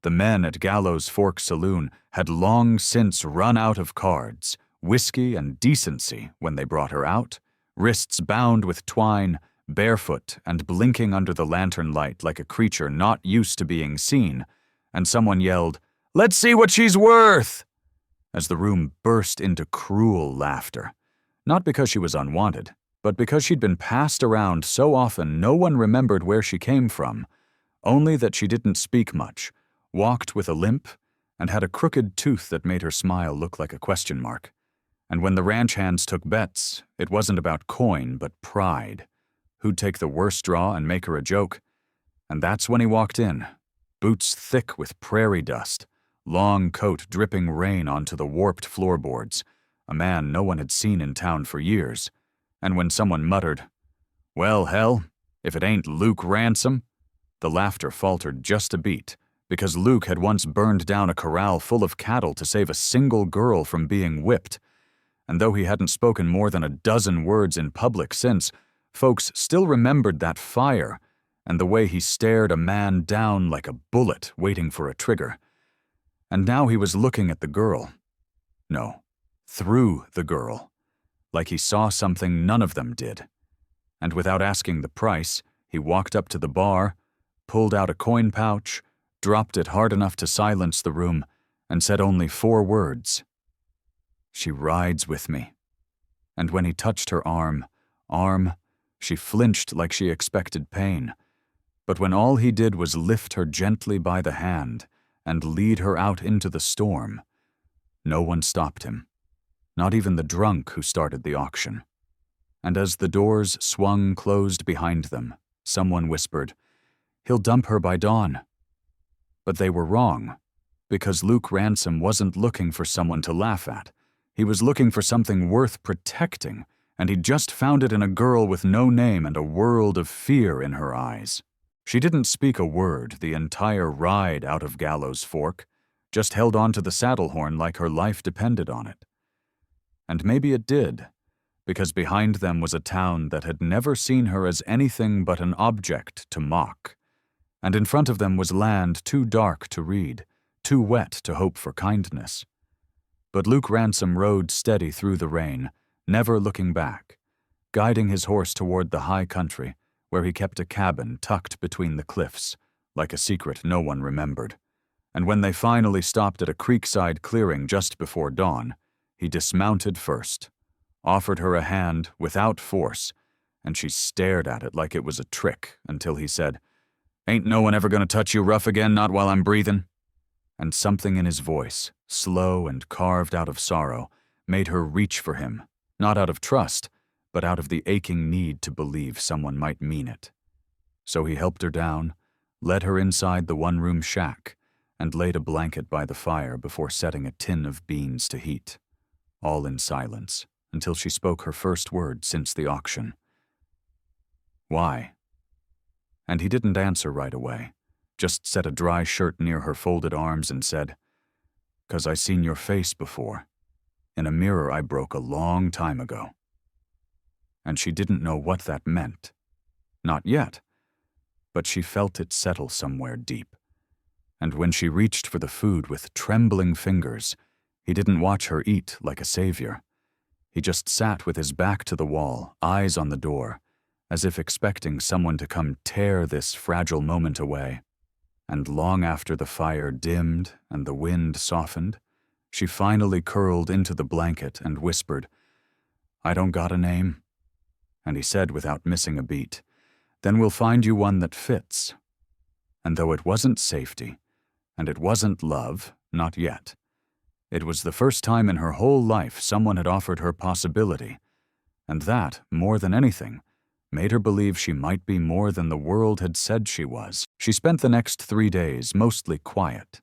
The men at Gallows Fork Saloon had long since run out of cards, whiskey, and decency when they brought her out, wrists bound with twine, barefoot and blinking under the lantern light like a creature not used to being seen, and someone yelled, "Let's see what she's worth!" as the room burst into cruel laughter. Not because she was unwanted, but because she'd been passed around so often no one remembered where she came from, only that she didn't speak much, walked with a limp, and had a crooked tooth that made her smile look like a question mark. And when the ranch hands took bets, it wasn't about coin but pride. Who'd take the worst draw and make her a joke? And that's when he walked in, boots thick with prairie dust, long coat dripping rain onto the warped floorboards, a man no one had seen in town for years. And when someone muttered, "Well, hell, if it ain't Luke Ransom," the laughter faltered just a beat, because Luke had once burned down a corral full of cattle to save a single girl from being whipped. And though he hadn't spoken more than a dozen words in public since, folks still remembered that fire and the way he stared a man down like a bullet waiting for a trigger. And now he was looking at the girl. No, through the girl, like he saw something none of them did. And without asking the price, he walked up to the bar, pulled out a coin pouch, dropped it hard enough to silence the room, and said only 4 words. "She rides with me." And when he touched her arm, she flinched like she expected pain. But when all he did was lift her gently by the hand and lead her out into the storm, no one stopped him, not even the drunk who started the auction. And as the doors swung closed behind them, someone whispered, "He'll dump her by dawn." But they were wrong, because Luke Ransom wasn't looking for someone to laugh at. He was looking for something worth protecting, and he'd just found it in a girl with no name and a world of fear in her eyes. She didn't speak a word the entire ride out of Gallows Fork, just held on to the saddle horn like her life depended on it. And maybe it did, because behind them was a town that had never seen her as anything but an object to mock. And in front of them was land too dark to read, too wet to hope for kindness. But Luke Ransom rode steady through the rain, never looking back, guiding his horse toward the high country, where he kept a cabin tucked between the cliffs, like a secret no one remembered. And when they finally stopped at a creekside clearing just before dawn, he dismounted first, offered her a hand without force, and she stared at it like it was a trick until he said, "Ain't no one ever gonna touch you rough again, not while I'm breathing?" And something in his voice, slow and carved out of sorrow, made her reach for him, not out of trust, but out of the aching need to believe someone might mean it. So he helped her down, led her inside the one-room shack, and laid a blanket by the fire before setting a tin of beans to heat, all in silence, until she spoke her first word since the auction. "Why?" And he didn't answer right away, just set a dry shirt near her folded arms and said, "'Cause I seen your face before, in a mirror I broke a long time ago." And she didn't know what that meant. Not yet. But she felt it settle somewhere deep. And when she reached for the food with trembling fingers, he didn't watch her eat like a savior. He just sat with his back to the wall, eyes on the door, as if expecting someone to come tear this fragile moment away. And long after the fire dimmed and the wind softened, she finally curled into the blanket and whispered, "I don't got a name." And he said without missing a beat, "Then we'll find you one that fits." And though it wasn't safety, and it wasn't love, not yet, it was the first time in her whole life someone had offered her possibility, and that, more than anything, made her believe she might be more than the world had said she was. She spent the next 3 days mostly quiet,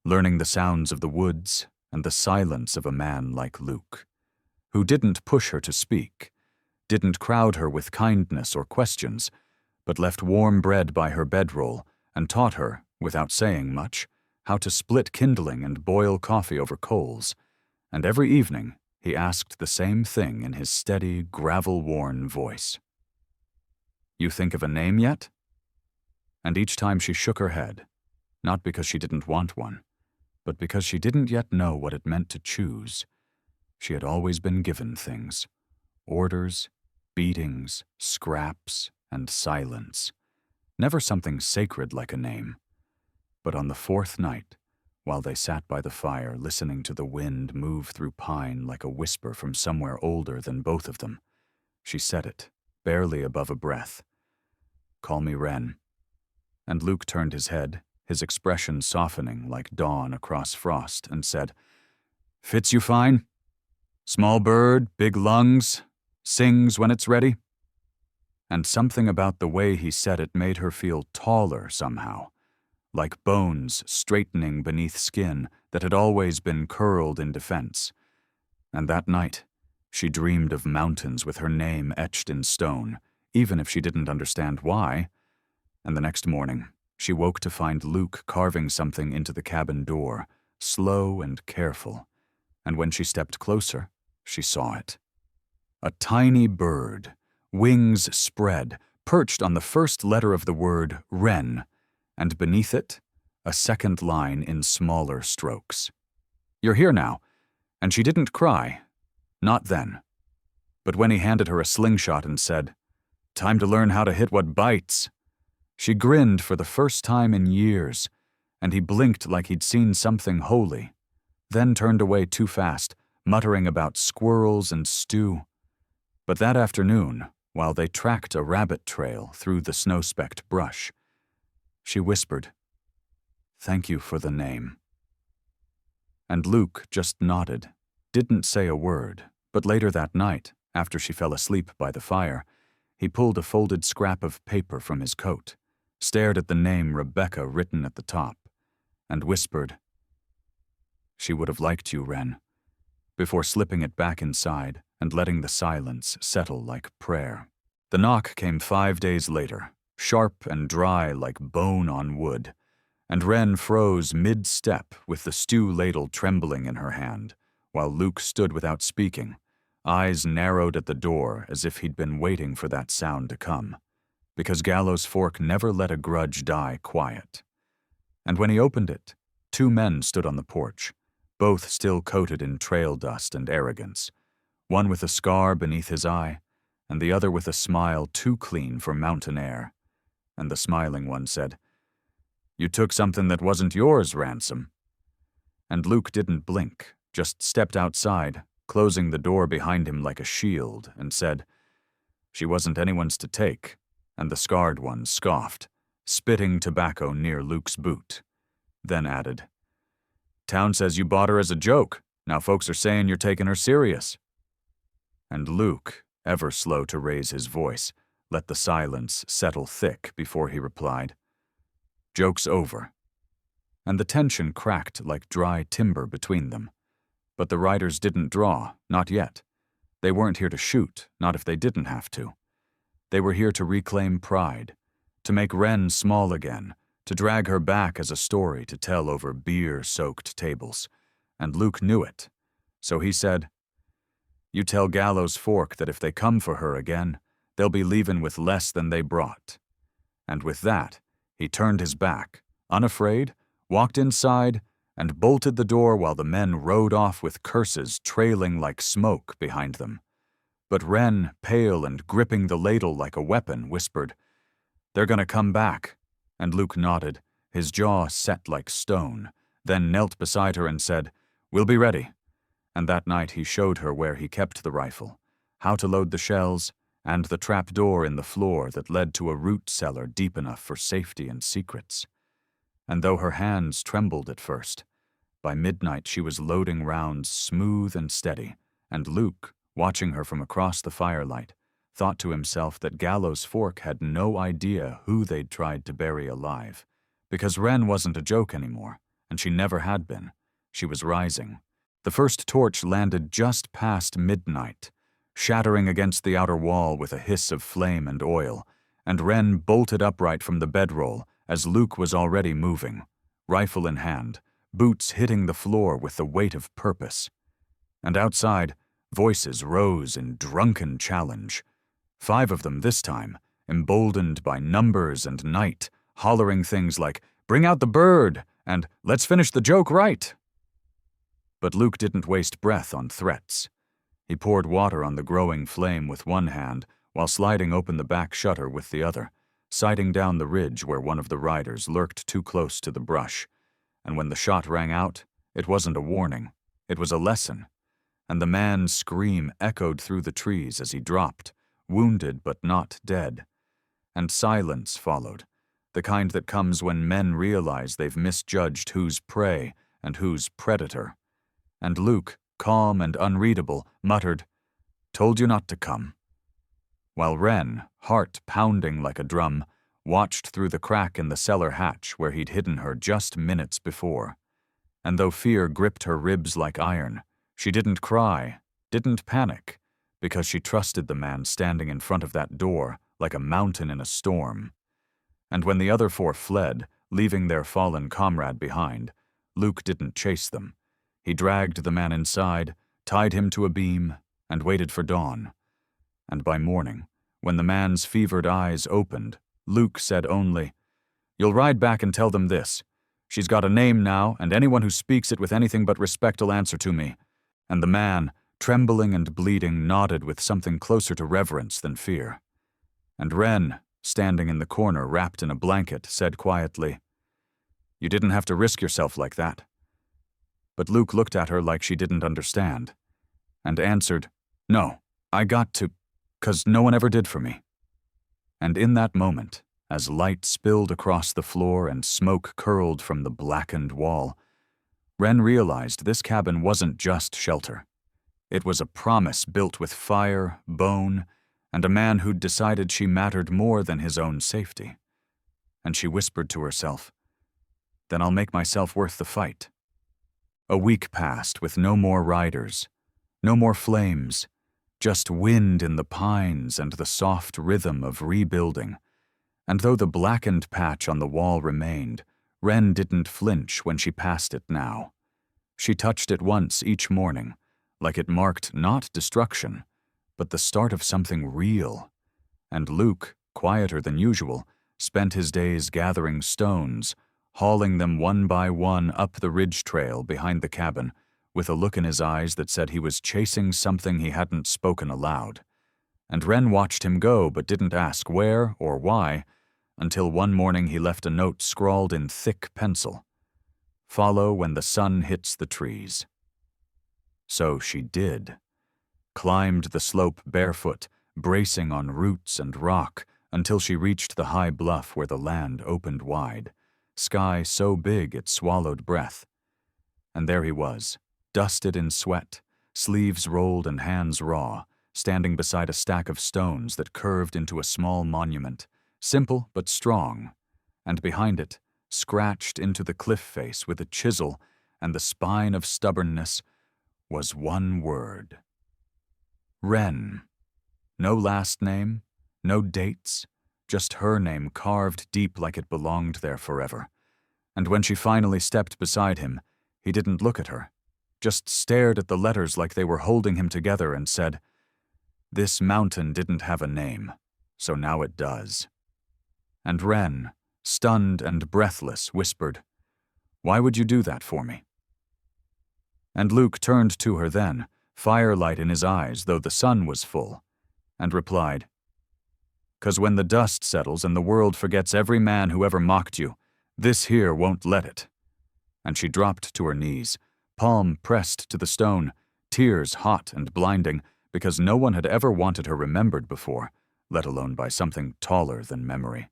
learning the sounds of the woods and the silence of a man like Luke, who didn't push her to speak, didn't crowd her with kindness or questions, but left warm bread by her bedroll and taught her, without saying much, how to split kindling and boil coffee over coals. And every evening he asked the same thing in his steady, gravel-worn voice. "You think of a name yet?" And each time she shook her head, not because she didn't want one, but because she didn't yet know what it meant to choose. She had always been given things: orders, beatings, scraps, and silence. Never something sacred like a name. But on the fourth night, while they sat by the fire listening to the wind move through pine like a whisper from somewhere older than both of them, she said it, barely above a breath. "Call me Wren." And Luke turned his head, his expression softening like dawn across frost, and said, "Fits you fine? Small bird, big lungs, sings when it's ready?" And something about the way he said it made her feel taller somehow, like bones straightening beneath skin that had always been curled in defense. And that night, she dreamed of mountains with her name etched in stone, even if she didn't understand why. And the next morning, she woke to find Luke carving something into the cabin door, slow and careful. And when she stepped closer, she saw it. A tiny bird, wings spread, perched on the first letter of the word Wren, and beneath it, a second line in smaller strokes. "You're here now." And she didn't cry. Not then. But when he handed her a slingshot and said, "Time to learn how to hit what bites," she grinned for the first time in years, and he blinked like he'd seen something holy, then turned away too fast, muttering about squirrels and stew. But that afternoon, while they tracked a rabbit trail through the snow-specked brush, she whispered, "Thank you for the name." And Luke just nodded, didn't say a word, but later that night, after she fell asleep by the fire, he pulled a folded scrap of paper from his coat, stared at the name Rebecca written at the top, and whispered, "She would have liked you, Wren," before slipping it back inside and letting the silence settle like prayer. The knock came 5 days later, sharp and dry like bone on wood, and Wren froze mid-step with the stew ladle trembling in her hand, while Luke stood without speaking, eyes narrowed at the door as if he'd been waiting for that sound to come, because Gallows Fork never let a grudge die quiet. And when he opened it, 2 men stood on the porch, both still coated in trail dust and arrogance, one with a scar beneath his eye, and the other with a smile too clean for mountain air. And the smiling one said, "You took something that wasn't yours, Ransom." And Luke didn't blink, just stepped outside, closing the door behind him like a shield, and said, "She wasn't anyone's to take," and the scarred one scoffed, spitting tobacco near Luke's boot, then added, "Town says you bought her as a joke. Now folks are saying you're taking her serious." And Luke, ever slow to raise his voice, let the silence settle thick before he replied, "Joke's over." And the tension cracked like dry timber between them. But the riders didn't draw, not yet. They weren't here to shoot, not if they didn't have to. They were here to reclaim pride, to make Wren small again, to drag her back as a story to tell over beer-soaked tables. And Luke knew it. So he said, "You tell Gallows Fork that if they come for her again, they'll be leaving with less than they brought." And with that, he turned his back, unafraid, walked inside, and bolted the door while the men rode off with curses trailing like smoke behind them. But Wren, pale and gripping the ladle like a weapon, whispered, "They're gonna come back." And Luke nodded, his jaw set like stone, then knelt beside her and said, "We'll be ready." And that night he showed her where he kept the rifle, how to load the shells, and the trap door in the floor that led to a root cellar deep enough for safety and secrets. And though her hands trembled at first, by midnight she was loading rounds smooth and steady, and Luke, watching her from across the firelight, thought to himself that Gallows Fork had no idea who they'd tried to bury alive, because Wren wasn't a joke anymore, and she never had been. She was rising. The first torch landed just past midnight, shattering against the outer wall with a hiss of flame and oil, and Wren bolted upright from the bedroll as Luke was already moving, rifle in hand, boots hitting the floor with the weight of purpose. And outside, voices rose in drunken challenge. 5 of them this time, emboldened by numbers and night, hollering things like, "Bring out the bird," and "Let's finish the joke right." But Luke didn't waste breath on threats. He poured water on the growing flame with one hand while sliding open the back shutter with the other, sighting down the ridge where one of the riders lurked too close to the brush. And when the shot rang out, it wasn't a warning, it was a lesson. And the man's scream echoed through the trees as he dropped, wounded but not dead. And silence followed, the kind that comes when men realize they've misjudged who's prey and who's predator. And Luke, calm and unreadable, muttered, "Told you not to come." While Wren, heart pounding like a drum, watched through the crack in the cellar hatch where he'd hidden her just minutes before. And though fear gripped her ribs like iron, she didn't cry, didn't panic, because she trusted the man standing in front of that door like a mountain in a storm. And when the other four fled, leaving their fallen comrade behind, Luke didn't chase them. He dragged the man inside, tied him to a beam, and waited for dawn. And by morning, when the man's fevered eyes opened, Luke said only, "You'll ride back and tell them this. She's got a name now, and anyone who speaks it with anything but respect'll answer to me." And the man, trembling and bleeding, nodded with something closer to reverence than fear. And Wren, standing in the corner wrapped in a blanket, said quietly, "You didn't have to risk yourself like that." But Luke looked at her like she didn't understand, and answered, "No, I got to, 'cause no one ever did for me." And in that moment, as light spilled across the floor and smoke curled from the blackened wall, Wren realized this cabin wasn't just shelter. It was a promise built with fire, bone, and a man who'd decided she mattered more than his own safety. And she whispered to herself, "Then I'll make myself worth the fight." A week passed with no more riders, no more flames, just wind in the pines and the soft rhythm of rebuilding. And though the blackened patch on the wall remained, Wren didn't flinch when she passed it now. She touched it once each morning, like it marked not destruction, but the start of something real. And Luke, quieter than usual, spent his days gathering stones, hauling them one by one up the ridge trail behind the cabin, with a look in his eyes that said he was chasing something he hadn't spoken aloud. And Wren watched him go but didn't ask where or why, until one morning he left a note scrawled in thick pencil, "Follow when the sun hits the trees." So she did. Climbed the slope barefoot, bracing on roots and rock, until she reached the high bluff where the land opened wide, sky so big it swallowed breath. And there he was, dusted in sweat, sleeves rolled and hands raw, standing beside a stack of stones that curved into a small monument, simple but strong, and behind it, scratched into the cliff face with a chisel and the spine of stubbornness, was one word. Wren. No last name, no dates, just her name carved deep like it belonged there forever. And when she finally stepped beside him, he didn't look at her, just stared at the letters like they were holding him together and said, "This mountain didn't have a name, so now it does." And Wren, stunned and breathless, whispered, "Why would you do that for me?" And Luke turned to her then, firelight in his eyes though the sun was full, and replied, "'Cause when the dust settles and the world forgets every man who ever mocked you, this here won't let it." And she dropped to her knees, palm pressed to the stone, tears hot and blinding, because no one had ever wanted her remembered before, let alone by something taller than memory.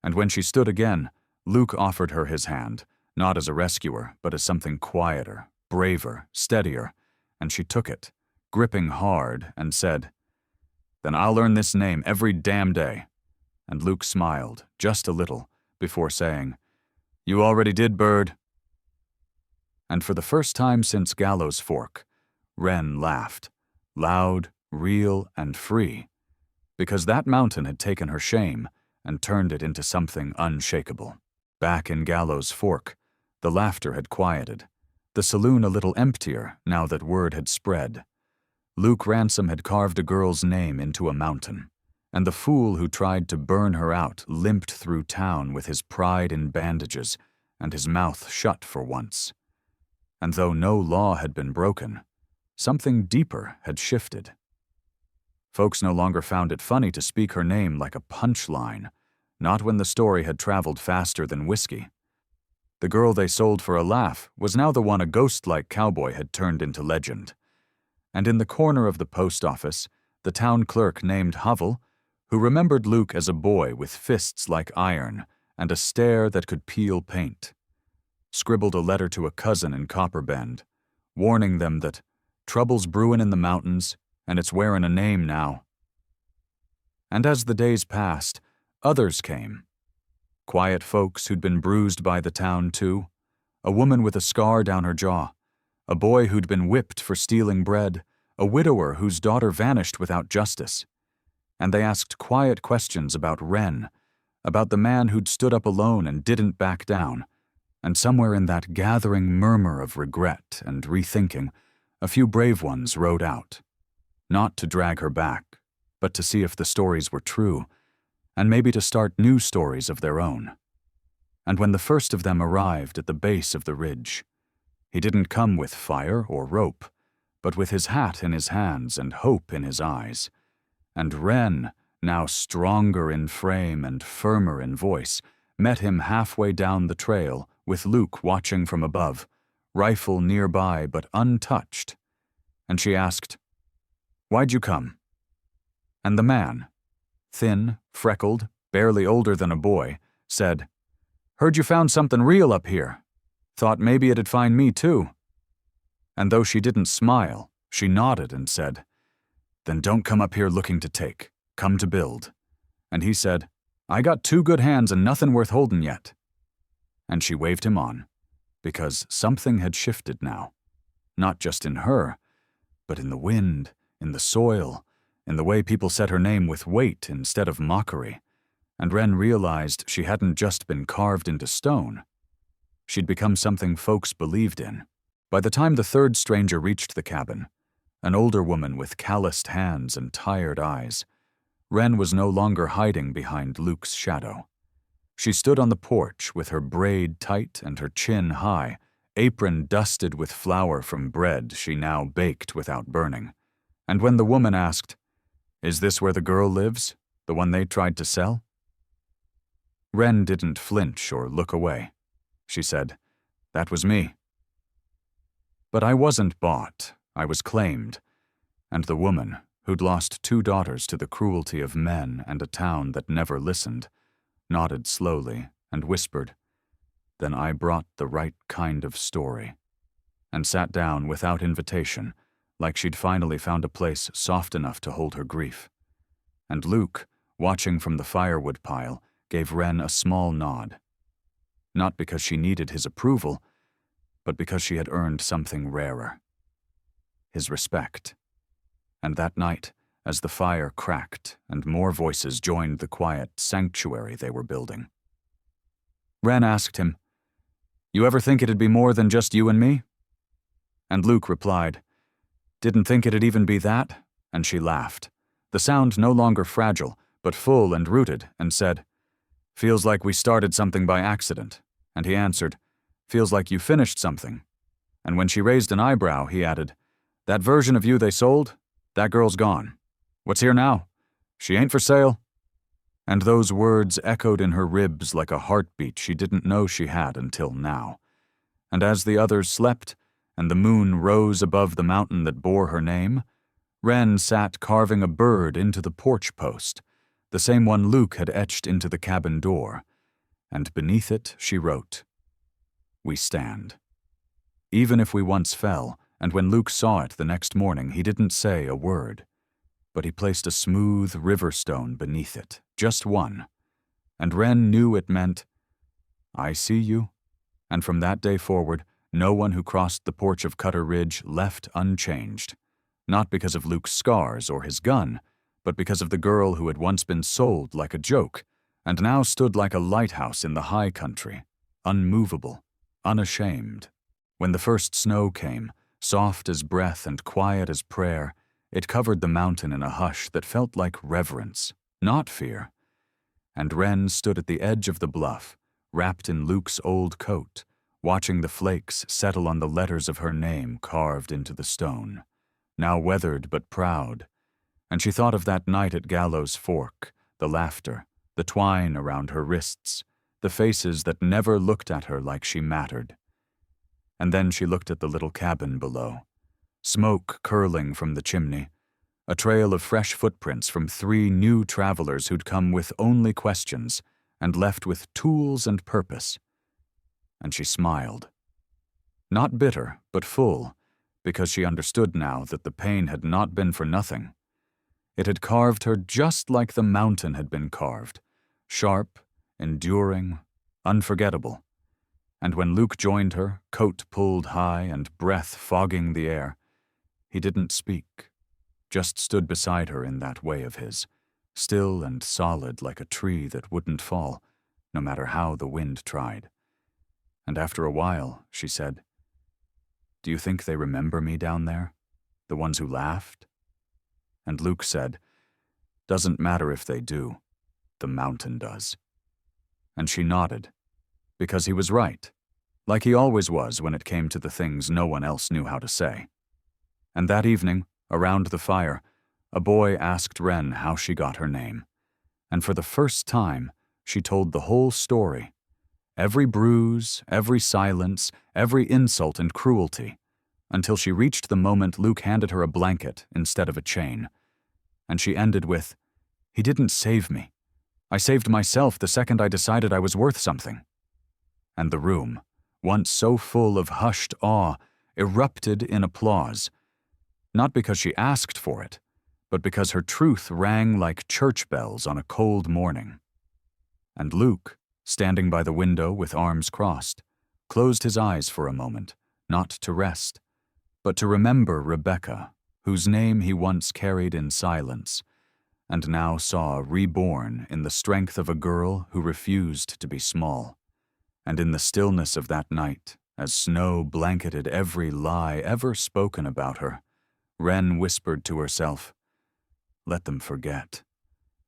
And when she stood again, Luke offered her his hand, not as a rescuer, but as something quieter, braver, steadier, and she took it, gripping hard, and said, "Then I'll earn this name every damn day." And Luke smiled, just a little, before saying, "You already did, bird." And for the first time since Gallows Fork, Wren laughed, loud, real, and free, because that mountain had taken her shame and turned it into something unshakable. Back in Gallows Fork, the laughter had quieted, the saloon a little emptier now that word had spread. Luke Ransom had carved a girl's name into a mountain, and the fool who tried to burn her out limped through town with his pride in bandages and his mouth shut for once. And though no law had been broken, something deeper had shifted. Folks no longer found it funny to speak her name like a punchline, not when the story had traveled faster than whiskey. The girl they sold for a laugh was now the one a ghost-like cowboy had turned into legend. And in the corner of the post office, the town clerk named Hovell, who remembered Luke as a boy with fists like iron and a stare that could peel paint, scribbled a letter to a cousin in Copper Bend, warning them that trouble's brewin' in the mountains and it's wearin' a name now. And as the days passed, others came. Quiet folks who'd been bruised by the town too, a woman with a scar down her jaw, a boy who'd been whipped for stealing bread, a widower whose daughter vanished without justice. And they asked quiet questions about Wren, about the man who'd stood up alone and didn't back down, and somewhere in that gathering murmur of regret and rethinking, a few brave ones rode out, not to drag her back, but to see if the stories were true, and maybe to start new stories of their own. And when the first of them arrived at the base of the ridge, he didn't come with fire or rope, but with his hat in his hands and hope in his eyes. And Wren, now stronger in frame and firmer in voice, met him halfway down the trail, with Luke watching from above, rifle nearby but untouched. And she asked, "Why'd you come?" And the man, thin, freckled, barely older than a boy, said, "Heard you found something real up here. Thought maybe it'd find me too." And though she didn't smile, she nodded and said, "Then don't come up here looking to take. Come to build." And he said, "I got 2 good hands and nothing worth holding yet." And she waved him on, because something had shifted now, not just in her, but in the wind, in the soil, in the way people said her name with weight instead of mockery. And Wren realized she hadn't just been carved into stone. She'd become something folks believed in. By the time the third stranger reached the cabin, an older woman with calloused hands and tired eyes, Wren was no longer hiding behind Luke's shadow. She stood on the porch with her braid tight and her chin high, apron dusted with flour from bread she now baked without burning. And when the woman asked, "Is this where the girl lives, the one they tried to sell?" Wren didn't flinch or look away. She said, "That was me." But I wasn't bought, I was claimed, and the woman, who'd lost 2 daughters to the cruelty of men and a town that never listened, nodded slowly and whispered, "Then I brought the right kind of story," and sat down without invitation, like she'd finally found a place soft enough to hold her grief. And Luke, watching from the firewood pile, gave Wren a small nod. Not because she needed his approval, but because she had earned something rarer. His respect. And that night, as the fire cracked and more voices joined the quiet sanctuary they were building, Wren asked him, "You ever think it'd be more than just you and me?" And Luke replied, "Didn't think it'd even be that," and she laughed, the sound no longer fragile, but full and rooted, and said, "Feels like we started something by accident." And he answered, "Feels like you finished something." And when she raised an eyebrow, he added, "That version of you they sold, that girl's gone. What's here now? She ain't for sale." And those words echoed in her ribs like a heartbeat she didn't know she had until now. And as the others slept, and the moon rose above the mountain that bore her name, Wren sat carving a bird into the porch post, the same one Luke had etched into the cabin door, and beneath it she wrote, "We stand." Even if we once fell, and when Luke saw it the next morning he didn't say a word, but he placed a smooth river stone beneath it, just one, and Wren knew it meant, "I see you," and from that day forward, no one who crossed the porch of Cutter Ridge left unchanged, not because of Luke's scars or his gun, but because of the girl who had once been sold like a joke, and now stood like a lighthouse in the high country, unmovable, unashamed. When the first snow came, soft as breath and quiet as prayer, it covered the mountain in a hush that felt like reverence, not fear. And Wren stood at the edge of the bluff, wrapped in Luke's old coat, watching the flakes settle on the letters of her name carved into the stone, now weathered but proud. And she thought of that night at Gallows Fork, the laughter, the twine around her wrists, the faces that never looked at her like she mattered. And then she looked at the little cabin below, smoke curling from the chimney, a trail of fresh footprints from 3 new travelers who'd come with only questions and left with tools and purpose. And she smiled. Not bitter, but full, because she understood now that the pain had not been for nothing. It had carved her just like the mountain had been carved, sharp, enduring, unforgettable. And when Luke joined her, coat pulled high and breath fogging the air, he didn't speak, just stood beside her in that way of his, still and solid like a tree that wouldn't fall, no matter how the wind tried. And after a while, she said, "Do you think they remember me down there? The ones who laughed?" And Luke said, "Doesn't matter if they do. The mountain does." And she nodded, because he was right, like he always was when it came to the things no one else knew how to say. And that evening, around the fire, a boy asked Wren how she got her name. And for the first time, she told the whole story. Every bruise, every silence, every insult and cruelty, until she reached the moment Luke handed her a blanket instead of a chain. And she ended with, "He didn't save me. I saved myself the second I decided I was worth something." And the room, once so full of hushed awe, erupted in applause, not because she asked for it, but because her truth rang like church bells on a cold morning. And Luke, standing by the window with arms crossed, closed his eyes for a moment, not to rest, but to remember Rebecca, whose name he once carried in silence, and now saw reborn in the strength of a girl who refused to be small. And in the stillness of that night, as snow blanketed every lie ever spoken about her, Wren whispered to herself, "Let them forget.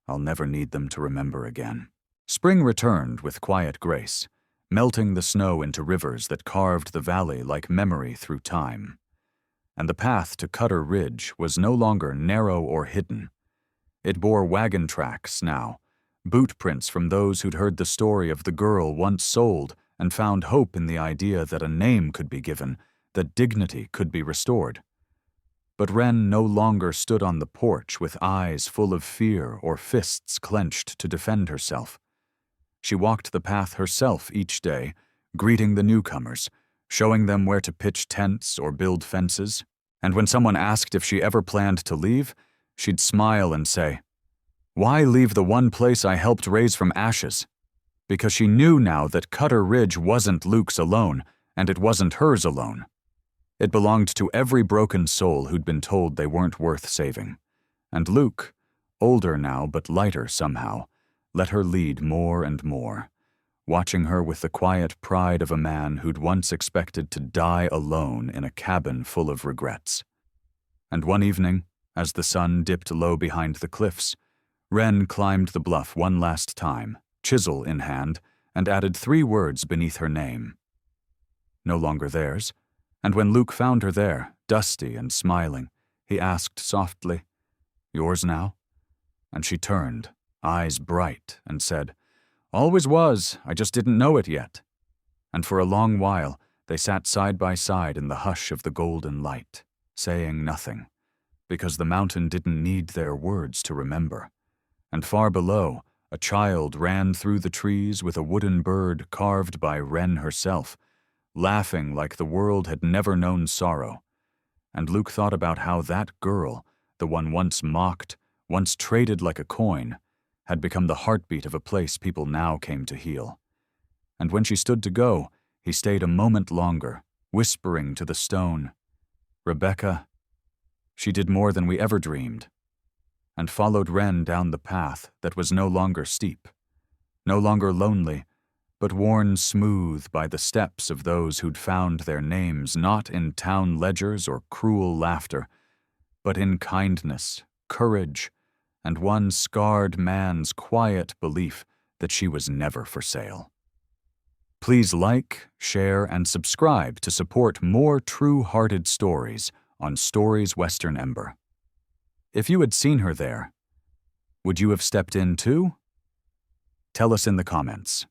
I'll never need them to remember again." Spring returned with quiet grace, melting the snow into rivers that carved the valley like memory through time. And the path to Cutter Ridge was no longer narrow or hidden. It bore wagon tracks now, boot prints from those who'd heard the story of the girl once sold and found hope in the idea that a name could be given, that dignity could be restored. But Wren no longer stood on the porch with eyes full of fear or fists clenched to defend herself. She walked the path herself each day, greeting the newcomers, showing them where to pitch tents or build fences, and when someone asked if she ever planned to leave, she'd smile and say, "Why leave the one place I helped raise from ashes?" Because she knew now that Cutter Ridge wasn't Luke's alone, and it wasn't hers alone. It belonged to every broken soul who'd been told they weren't worth saving. And Luke, older now but lighter somehow, let her lead more and more, watching her with the quiet pride of a man who'd once expected to die alone in a cabin full of regrets. And one evening, as the sun dipped low behind the cliffs, Wren climbed the bluff one last time, chisel in hand, and added 3 words beneath her name. No longer theirs, and when Luke found her there, dusty and smiling, he asked softly, "Yours now?" And she turned, eyes bright, and said, "Always was, I just didn't know it yet." And for a long while, they sat side by side in the hush of the golden light, saying nothing, because the mountain didn't need their words to remember. And far below, a child ran through the trees with a wooden bird carved by Wren herself, laughing like the world had never known sorrow. And Luke thought about how that girl, the one once mocked, once traded like a coin, had become the heartbeat of a place people now came to heal. And when she stood to go, he stayed a moment longer, whispering to the stone, "Rebecca, she did more than we ever dreamed," and followed Wren down the path that was no longer steep, no longer lonely, but worn smooth by the steps of those who'd found their names not in town ledgers or cruel laughter, but in kindness, courage, and one scarred man's quiet belief that she was never for sale. Please like, share, and subscribe to support more true-hearted stories on Stories Western Ember. If you had seen her there, would you have stepped in too? Tell us in the comments.